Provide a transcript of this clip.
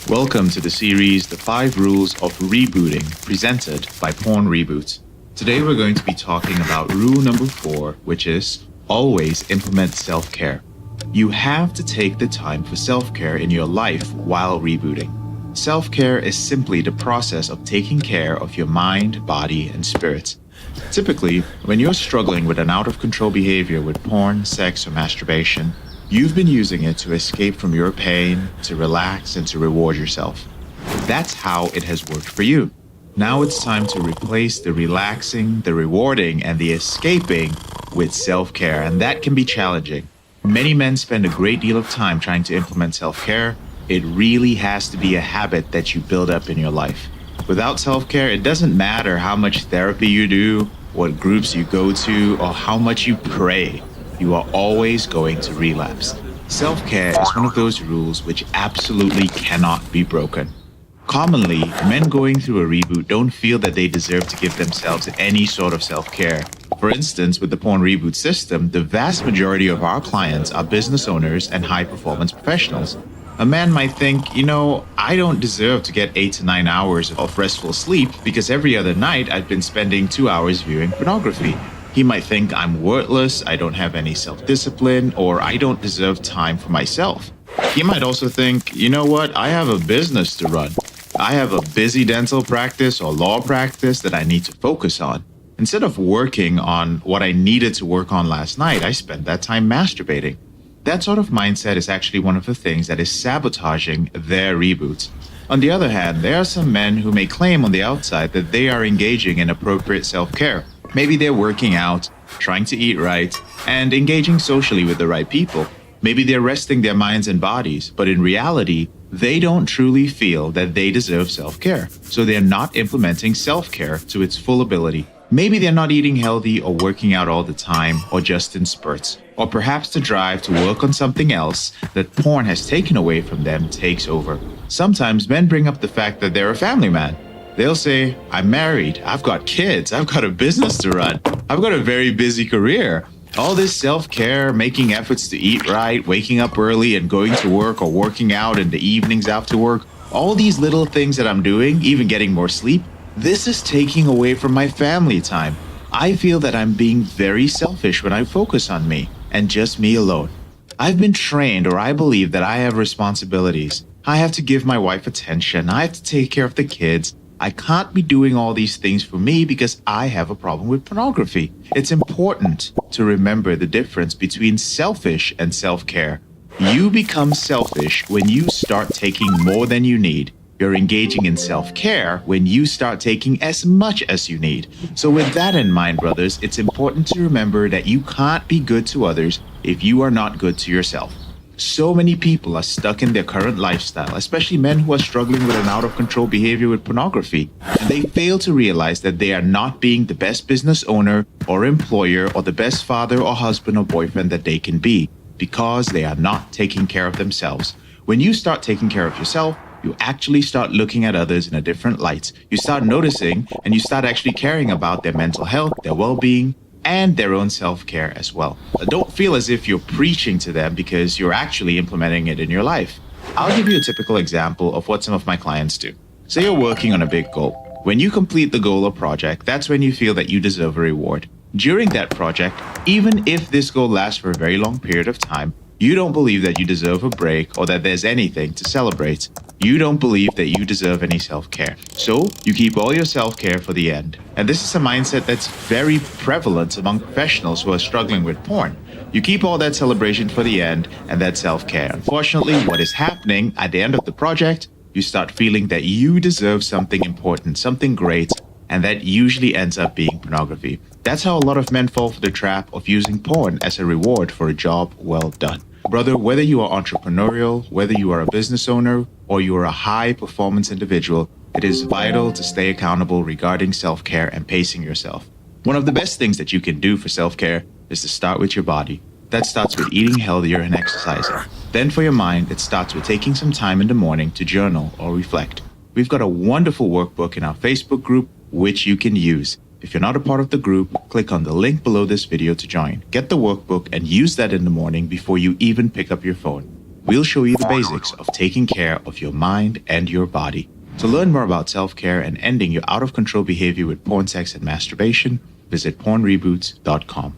Welcome to the series The 5 Rules of Rebooting, presented by PornReboot. Today we're going to be talking about rule number 4, which is always implement self-care. You have to take the time for self-care in your life while rebooting. Self-care is simply the process of taking care of your mind, body, and spirit. Typically, when you're struggling with an out-of-control behavior with porn, sex, or masturbation, you've been using it to escape from your pain, to relax, and to reward yourself. That's how it has worked for you. Now it's time to replace the relaxing, the rewarding, and the escaping with self-care, and that can be challenging. Many men spend a great deal of time trying to implement self-care. It really has to be a habit that you build up in your life. Without self-care, it doesn't matter how much therapy you do, what groups you go to, or how much you pray. You are always going to relapse. Self-care is one of those rules which absolutely cannot be broken. Commonly, men going through a reboot don't feel that they deserve to give themselves any sort of self-care. For instance, with the PornReboot system, the vast majority of our clients are business owners and high-performance professionals. A man might think, I don't deserve to get 8 to 9 hours of restful sleep because every other night I've been spending 2 hours viewing pornography. He might think I'm worthless, I don't have any self-discipline, or I don't deserve time for myself. He might also think, I have a business to run. I have a busy dental practice or law practice that I need to focus on. Instead of working on what I needed to work on last night, I spent that time masturbating. That sort of mindset is actually one of the things that is sabotaging their reboot. On the other hand, there are some men who may claim on the outside that they are engaging in appropriate self-care. Maybe they're working out, trying to eat right, and engaging socially with the right people. Maybe they're resting their minds and bodies, but in reality, they don't truly feel that they deserve self-care, so they're not implementing self-care to its full ability. Maybe they're not eating healthy or working out all the time, or just in spurts. Or perhaps the drive to work on something else that porn has taken away from them takes over. Sometimes men bring up the fact that they're a family man. They'll say, I'm married, I've got kids, I've got a business to run, I've got a very busy career. All this self-care, making efforts to eat right, waking up early and going to work or working out in the evenings after work, all these little things that I'm doing, even getting more sleep, this is taking away from my family time. I feel that I'm being very selfish when I focus on me and just me alone. I've been trained, or I believe that I have responsibilities. I have to give my wife attention. I have to take care of the kids. I can't be doing all these things for me because I have a problem with pornography. It's important to remember the difference between selfish and self-care. You become selfish when you start taking more than you need. You're engaging in self-care when you start taking as much as you need. So with that in mind, brothers, it's important to remember that you can't be good to others if you are not good to yourself. So many people are stuck in their current lifestyle, especially men who are struggling with an out-of-control behavior with pornography, and they fail to realize that they are not being the best business owner or employer or the best father or husband or boyfriend that they can be because they are not taking care of themselves. When you start taking care of yourself, you actually start looking at others in a different light. You start noticing and you start actually caring about their mental health, their well-being, and their own self-care as well. Don't feel as if you're preaching to them because you're actually implementing it in your life. I'll give you a typical example of what some of my clients do. Say you're working on a big goal. When you complete the goal or project, that's when you feel that you deserve a reward. During that project, even if this goal lasts for a very long period of time, you don't believe that you deserve a break or that there's anything to celebrate. You don't believe that you deserve any self-care. So you keep all your self-care for the end. And this is a mindset that's very prevalent among professionals who are struggling with porn. You keep all that celebration for the end and that self-care. Unfortunately, what is happening at the end of the project, you start feeling that you deserve something important, something great, and that usually ends up being pornography. That's how a lot of men fall for the trap of using porn as a reward for a job well done. Brother, whether you are entrepreneurial, whether you are a business owner, or you are a high-performance individual, it is vital to stay accountable regarding self-care and pacing yourself. One of the best things that you can do for self-care is to start with your body. That starts with eating healthier and exercising. Then for your mind, it starts with taking some time in the morning to journal or reflect. We've got a wonderful workbook in our Facebook group, which you can use. If you're not a part of the group, click on the link below this video to join. Get the workbook and use that in the morning before you even pick up your phone. We'll show you the basics of taking care of your mind and your body. To learn more about self-care and ending your out-of-control behavior with porn, sex, and masturbation, visit pornreboot.com.